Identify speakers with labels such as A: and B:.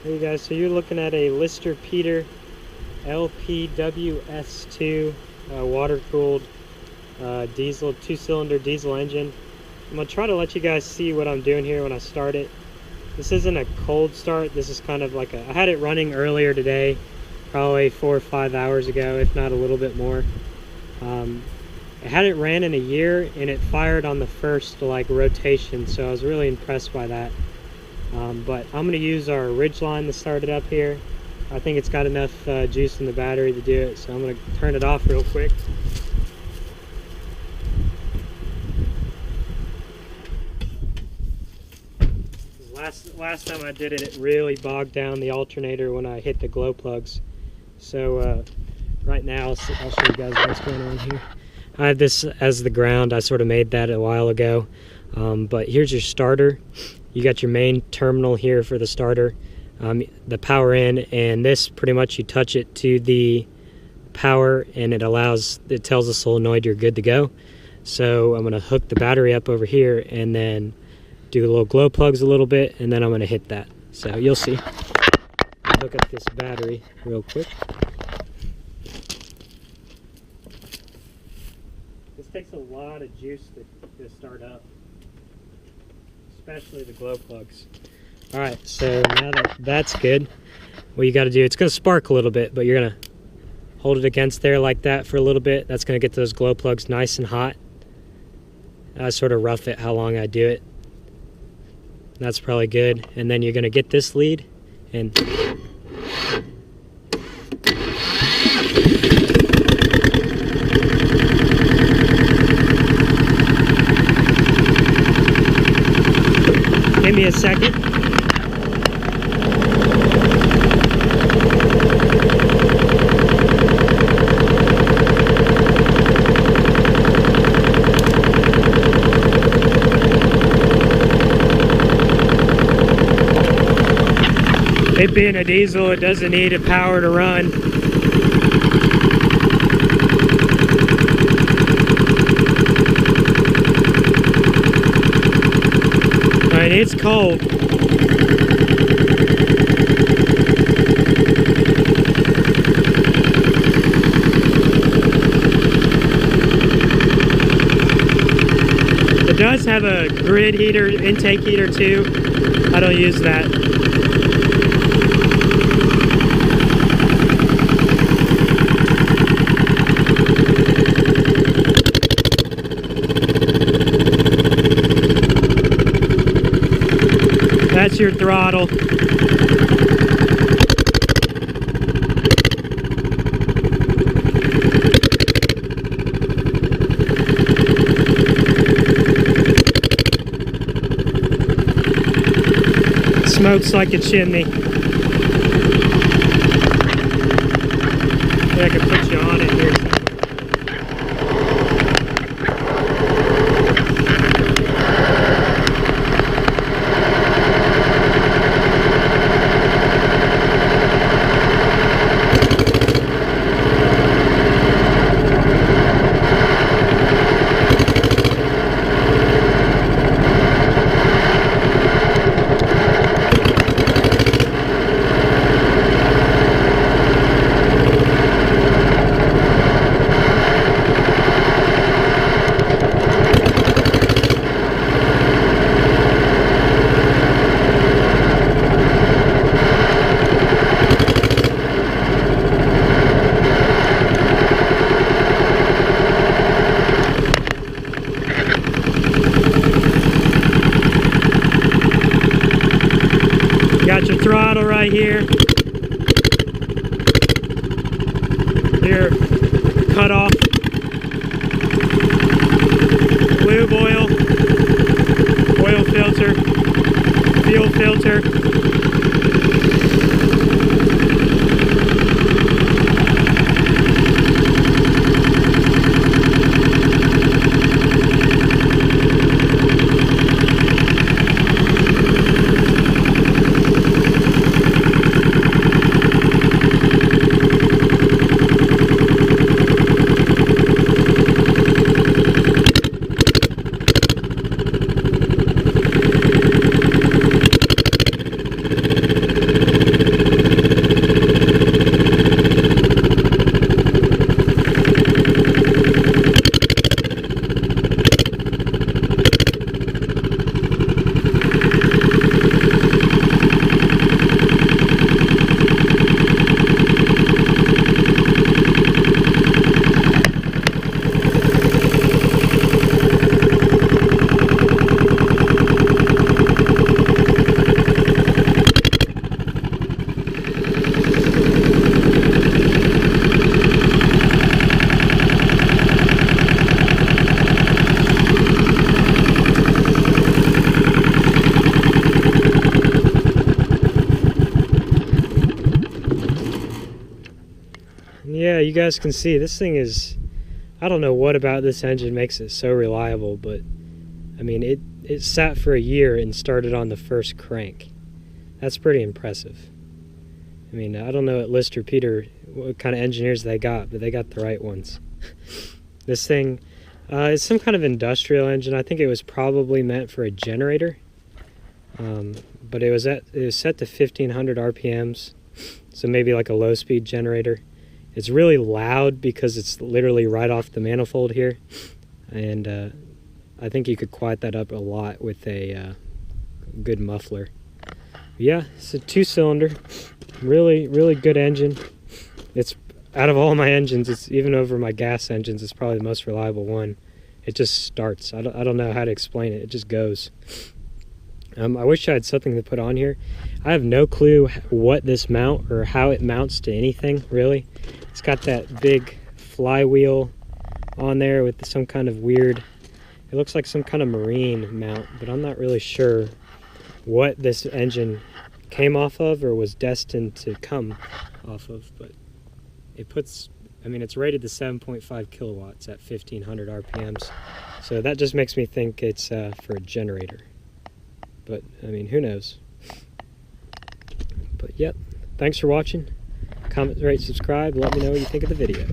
A: Hey guys, so you're looking at a Lister Peter LPWS2 water-cooled diesel, two-cylinder diesel engine. I'm going to try to let you guys see what I'm doing here when I start it. This isn't a cold start. This is kind of like I had it running earlier today, probably 4 or 5 hours ago, if not a little bit more. I had it ran in a year and it fired on the first rotation, so I was really impressed by that. But I'm going to use our Ridgeline to start it up here. I think it's got enough juice in the battery to do it, so I'm going to turn it off real quick. Last time I did it, it really bogged down the alternator when I hit the glow plugs. So right now, I'll show you guys what's going on here. I have this as the ground. I sort of made that a while ago. But here's your starter. You got your main terminal here for the starter, the power in, and this pretty much you touch it to the power and it tells the solenoid you're good to go. So I'm going to hook the battery up over here and then do the little glow plugs a little bit, and then I'm going to hit that. So you'll see. I'll hook up this battery real quick. This takes a lot of juice to start up, especially the glow plugs. Alright, so now that that's good, what you got to do, it's going to spark a little bit, but you're going to hold it against there like that for a little bit. That's going to get those glow plugs nice and hot. I sort of rough it how long I do it. That's probably good. And then you're going to get this lead and give me a second. It being a diesel, it doesn't need a power to run. Alright, it's cold. It does have a grid heater, intake heater too. I don't use that. That's your throttle. Smokes like a chimney. Maybe I can put you on it here. Got your throttle right here. Your cutoff. Lube oil. Oil filter. Fuel filter. you guys can see this thing is, I don't know what about this engine makes it so reliable, but I mean it sat for a year and started on the first crank. That's pretty impressive. I mean, I don't know at Lister Peter what kind of engineers they got, but they got the right ones. This thing is some kind of industrial engine. I think it was probably meant for a generator, but it was set to 1500 RPMs, so maybe like a low-speed generator. It's really loud because it's literally right off the manifold here, and I think you could quiet that up a lot with a good muffler. Yeah, it's a 2-cylinder, really good engine. It's out of all my engines, it's even over my gas engines, it's probably the most reliable one. It just starts. I don't know how to explain it. It just goes. I wish I had something to put on here. I have no clue what this mount or how it mounts to anything, really. It's got that big flywheel on there with some kind of weird, it looks like some kind of marine mount, but I'm not really sure what this engine came off of or was destined to come off of, but it puts, I mean, it's rated to 7.5 kilowatts at 1500 RPMs, so that just makes me think it's for a generator, but I mean, who knows. But yep, thanks for watching. Comment, rate, subscribe, let me know what you think of the video.